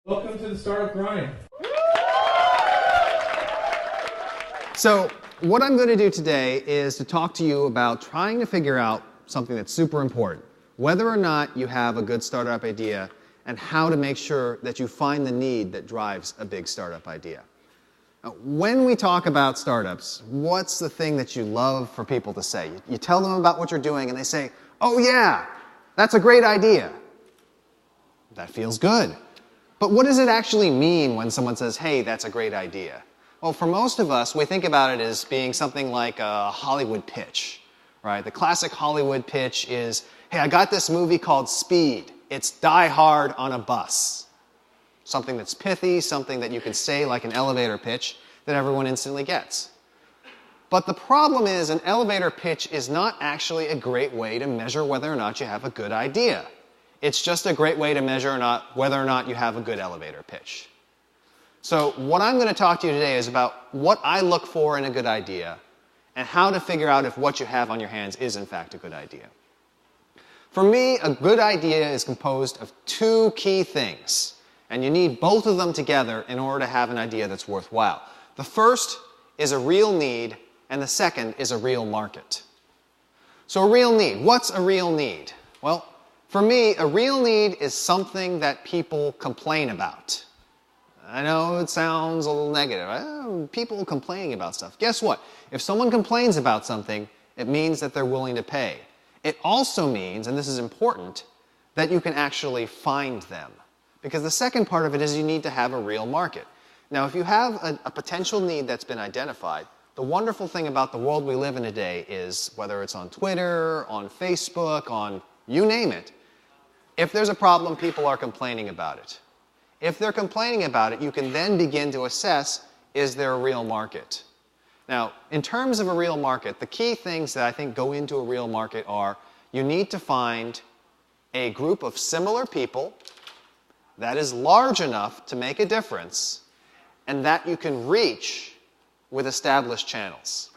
Welcome to the Startup Grind. So what I'm going to do today is to talk to you about trying to figure out something that's super important. Whether or not you have a good startup idea and how to make sure that you find the need that drives a big startup idea. Now, when we talk about startups, what's the thing that you love for people to say? You tell them about what you're doing and they say, "Oh yeah, that's a great idea." That feels good. But what does it actually mean when someone says, "Hey, that's a great idea"? Well, for most of us, we think about it as being something like a Hollywood pitch, right? The classic Hollywood pitch is, "Hey, I got this movie called Speed. It's Die Hard on a bus." Something that's pithy, something that you can say like an elevator pitch that everyone instantly gets. But the problem is an elevator pitch is not actually a great way to measure whether or not you have a good idea. It's just a great way to measure whether or not you have a good elevator pitch. So what I'm going to talk to you today is about what I look for in a good idea and how to figure out if what you have on your hands is in fact a good idea. For me, a good idea is composed of two key things, and you need both of them together in order to have an idea that's worthwhile. The first is a real need, and the second is a real market. So a real need. What's a real need? Well, for me, a real need is something that people complain about. I know it sounds a little negative. People complaining about stuff. Guess what? If someone complains about something, it means that they're willing to pay. It also means, and this is important, that you can actually find them. Because the second part of it is you need to have a real market. Now, if you have a potential need that's been identified, the wonderful thing about the world we live in today is, whether it's on Twitter, on Facebook, on you name it, if there's a problem, people are complaining about it. If they're complaining about it, you can then begin to assess, is there a real market? Now, in terms of a real market, the key things that I think go into a real market are you need to find a group of similar people that is large enough to make a difference and that you can reach with established channels.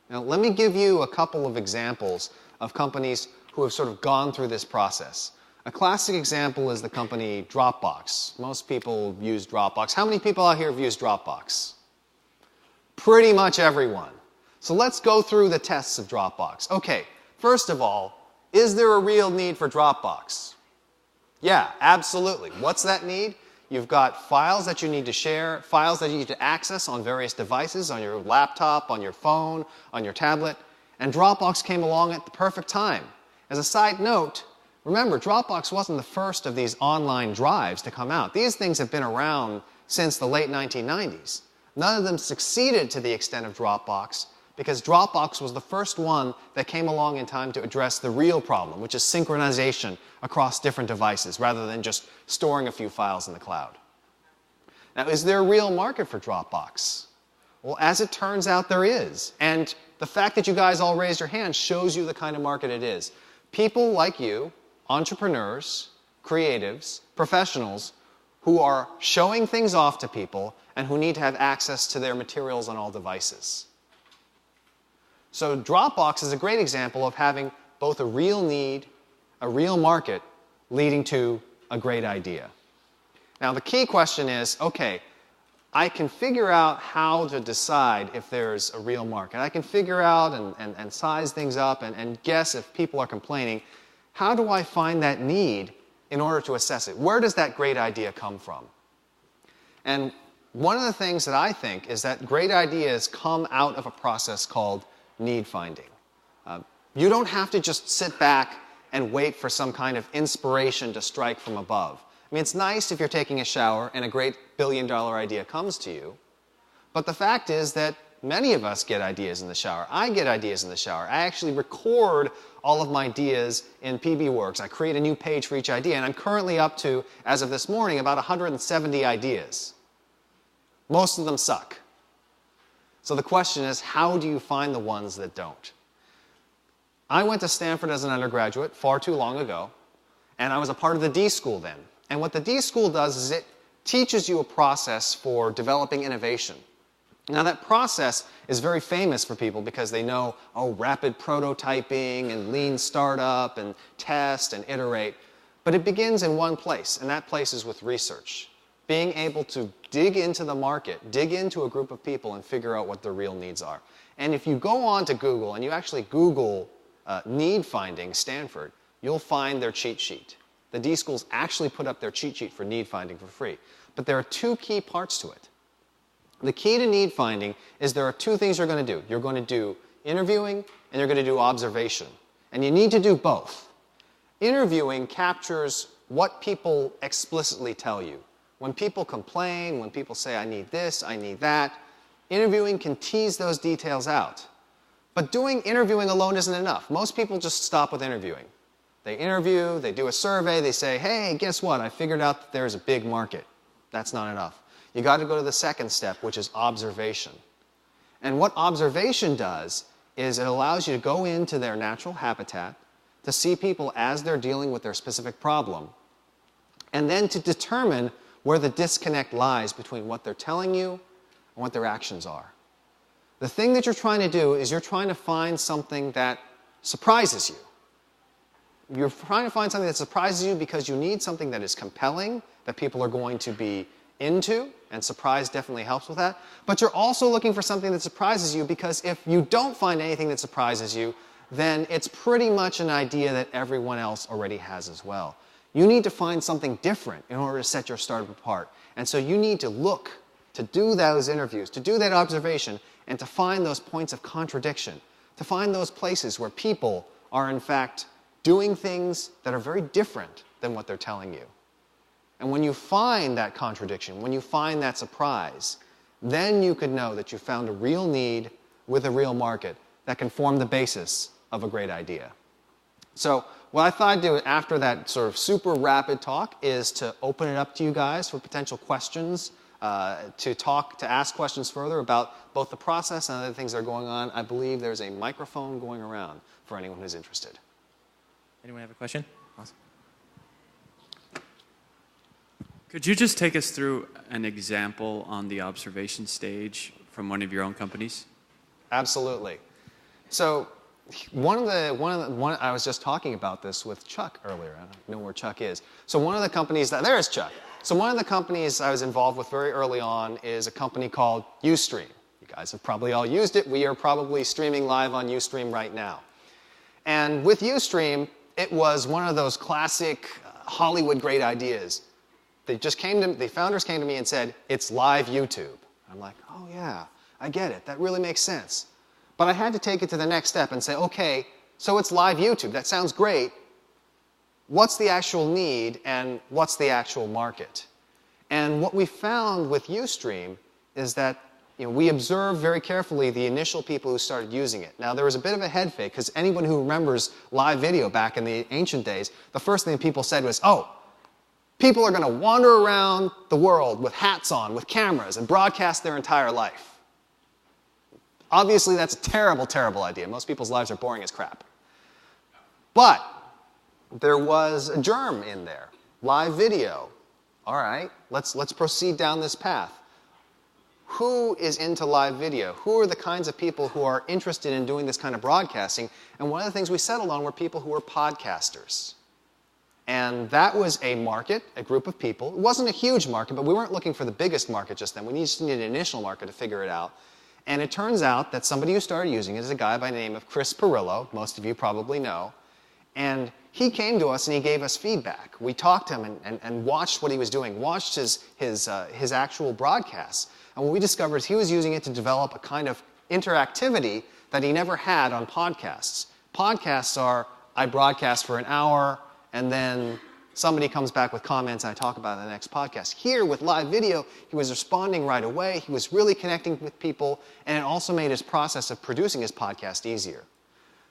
Now, let me give you a couple of examples of companies who have sort of gone through this process. A classic example is the company Dropbox. Most people use Dropbox. How many people out here have used Dropbox? Pretty much everyone. So let's go through the tests of Dropbox. Okay, first of all, is there a real need for Dropbox? Yeah, absolutely. What's that need? You've got files that you need to share, files that you need to access on various devices, on your laptop, on your phone, on your tablet, and Dropbox came along at the perfect time. As a side note, remember, Dropbox wasn't the first of these online drives to come out. These things have been around since the late 1990s. None of them succeeded to the extent of Dropbox because Dropbox was the first one that came along in time to address the real problem, which is synchronization across different devices rather than just storing a few files in the cloud. Now, is there a real market for Dropbox? Well, as it turns out, there is. And the fact that you guys all raised your hands shows you the kind of market it is. People like you, entrepreneurs, creatives, professionals who are showing things off to people and who need to have access to their materials on all devices. So Dropbox is a great example of having both a real need, a real market, leading to a great idea. Now the key question is, okay, I can figure out how to decide if there's a real market. I can figure out and size things up and guess if people are complaining. How do I find that need in order to assess it? Where does that great idea come from? And one of the things that I think is that great ideas come out of a process called need finding. You don't have to just sit back and wait for some kind of inspiration to strike from above. I mean, it's nice if you're taking a shower and a great billion-dollar idea comes to you, but the fact is that many of us get ideas in the shower. I get ideas in the shower. I actually record all of my ideas in PBWorks. I create a new page for each idea, and I'm currently up to, as of this morning, about 170 ideas. Most of them suck. So the question is, how do you find the ones that don't? I went to Stanford as an undergraduate far too long ago, and I was a part of the D School then. And what the D School does is it teaches you a process for developing innovation. Now that process is very famous for people because they know, oh, rapid prototyping and lean startup and test and iterate. But it begins in one place, and that place is with research. being able to dig into the market, dig into a group of people and figure out what their real needs are. And if you go on to Google and you actually Google need finding Stanford, you'll find their cheat sheet. The D schools actually put up their cheat sheet for need finding for free. But there are two key parts to it. The key to need finding is there are two things you're going to do. You're going to do interviewing and you're going to do observation. And you need to do both. Interviewing captures what people explicitly tell you. When people complain, when people say, I need this, I need that, interviewing can tease those details out. But doing interviewing alone isn't enough. Most people just stop with interviewing. They interview, they do a survey, they say, hey, guess what? I figured out that there's a big market. That's not enough. You got to go to the second step, which is observation. And what observation does is it allows you to go into their natural habitat, to see people as they're dealing with their specific problem, and then to determine where the disconnect lies between what they're telling you and what their actions are. The thing that you're trying to do is you're trying to find something that surprises you. You're trying to find something that surprises you because you need something that is compelling, that people are going to be into, and surprise definitely helps with that. But you're also looking for something that surprises you because if you don't find anything that surprises you, then it's pretty much an idea that everyone else already has as well. You need to find something different in order to set your startup apart. And so you need to look, to do those interviews, to do that observation, and to find those points of contradiction, to find those places where people are in fact doing things that are very different than what they're telling you. And when you find that contradiction, when you find that surprise, then you could know that you found a real need with a real market that can form the basis of a great idea. So what I thought I'd do after that sort of super rapid talk is to open it up to you guys for potential questions, to ask questions further about both the process and other things that are going on. I believe there's a microphone going around for anyone who's interested. Anyone have a question? Awesome. Could you just take us through an example on the observation stage from one of your own companies? Absolutely. So I was just talking about this with Chuck earlier. I don't know where Chuck is. So one of the companies there's Chuck. So one of the companies I was involved with very early on is a company called Ustream. You guys have probably all used it. We are probably streaming live on Ustream right now. And with Ustream, it was one of those classic Hollywood great ideas. The founders came to me and said, it's live YouTube. I'm like, oh yeah, I get it. That really makes sense. But I had to take it to the next step and say, okay, so it's live YouTube. That sounds great. What's the actual need and what's the actual market? And what we found with Ustream is that we observed very carefully the initial people who started using it. Now, there was a bit of a head fake, because anyone who remembers live video back in the ancient days, the first thing people said was, oh, people are going to wander around the world with hats on, with cameras, and broadcast their entire life. Obviously, that's a terrible, terrible idea. Most people's lives are boring as crap. But there was a germ in there. Live video. All right, let's proceed down this path. Who is into live video? Who are the kinds of people who are interested in doing this kind of broadcasting? And one of the things we settled on were people who were podcasters. And that was a market, a group of people. It wasn't a huge market, but we weren't looking for the biggest market just then. We just needed an initial market to figure it out. And it turns out that somebody who started using it is a guy by the name of Chris Pirillo. Most of you probably know. And he came to us and he gave us feedback. We talked to him and watched what he was doing, watched his actual broadcasts. And what we discovered is he was using it to develop a kind of interactivity that he never had on podcasts. Podcasts are, I broadcast for an hour, and then somebody comes back with comments and I talk about it in the next podcast. Here, with live video, he was responding right away. He was really connecting with people, and it also made his process of producing his podcast easier.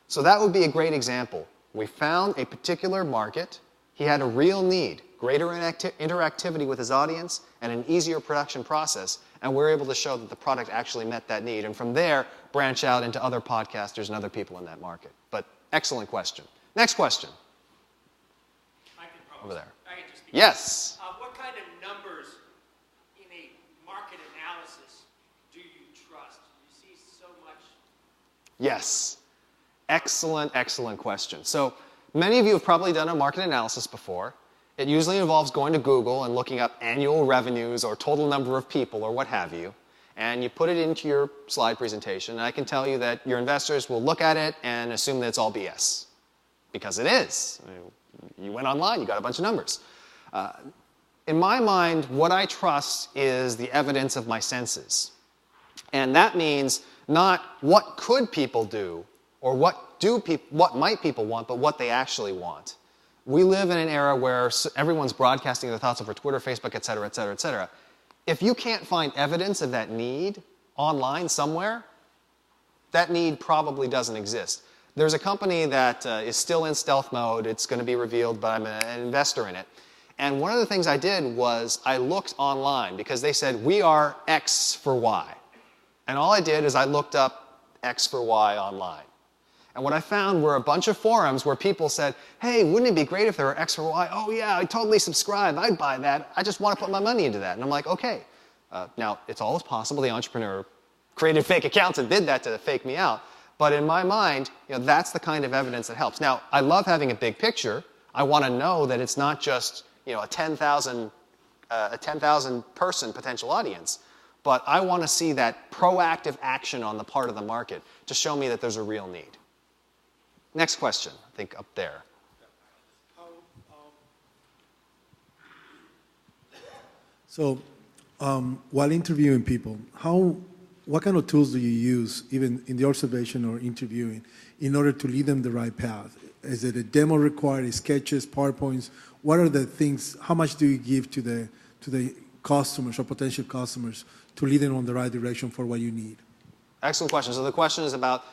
So that would be a great example. We found a particular market. He had a real need, greater interactivity with his audience, and an easier production process, and we're able to show that the product actually met that need, and from there, branch out into other podcasters and other people in that market. But excellent question. Next question. Over there. Yes. What kind of numbers in a market analysis do you trust? You see so much. Yes. Excellent, excellent question. So many of you have probably done a market analysis before, It usually involves going to Google and looking up annual revenues or total number of people or what have you, and you put it into your slide presentation, and I can tell you that your investors will look at it and assume that it's all BS, because it is. You went online, you got a bunch of numbers. In my mind, what I trust is the evidence of my senses. And that means not what could people do or what might people want, but what they actually want. We live in an era where everyone's broadcasting their thoughts over Twitter, Facebook, et cetera, et cetera, et cetera. If you can't find evidence of that need online somewhere, that need probably doesn't exist. There's a company that is still in stealth mode. It's going to be revealed, but I'm an investor in it. And one of the things I did was I looked online because they said, we are X for Y. And all I did is I looked up X for Y online. And what I found were a bunch of forums where people said, hey, wouldn't it be great if there were X for Y? Oh yeah, I totally subscribe. I'd buy that. I just want to put my money into that. And I'm like, okay. Now, it's always possible the entrepreneur created fake accounts and did that to fake me out. But in my mind, that's the kind of evidence that helps. Now, I love having a big picture. I want to know that it's not just a 10,000 person potential audience, but I want to see that proactive action on the part of the market to show me that there's a real need. Next question, I think up there. So, while interviewing people, what kind of tools do you use, even in the observation or interviewing, in order to lead them the right path? Is it a demo required, sketches, PowerPoints? What are the things, how much do you give to the customers or potential customers to lead them on the right direction for what you need? Excellent question. So the question is about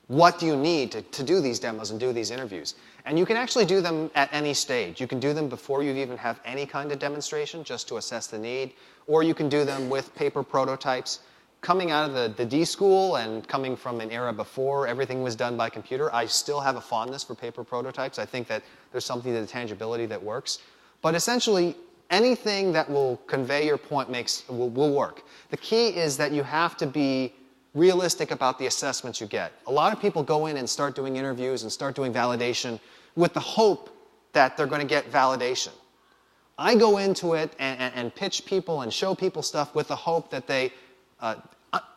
what do you need to do these demos and do these interviews? And you can actually do them at any stage. You can do them before you even have any kind of demonstration, just to assess the need, or you can do them with paper prototypes. Coming out of the D school and coming from an era before everything was done by computer, I still have a fondness for paper prototypes. I think that there's something to the tangibility that works. But essentially, anything that will convey your point will work. The key is that you have to be realistic about the assessments you get. A lot of people go in and start doing interviews and start doing validation with the hope that they're going to get validation. I go into it and pitch people and show people stuff with the hope that they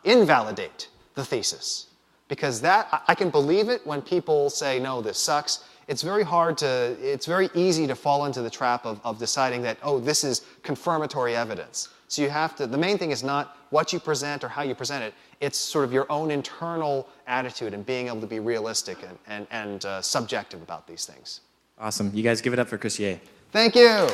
invalidate the thesis. Because that, I can believe it when people say, no, this sucks. It's very easy to fall into the trap of deciding that, oh, this is confirmatory evidence. So you have to, the main thing is not what you present or how you present it, it's sort of your own internal attitude and being able to be realistic and subjective about these things. Awesome. You guys give it up for Chris Ye. Thank you.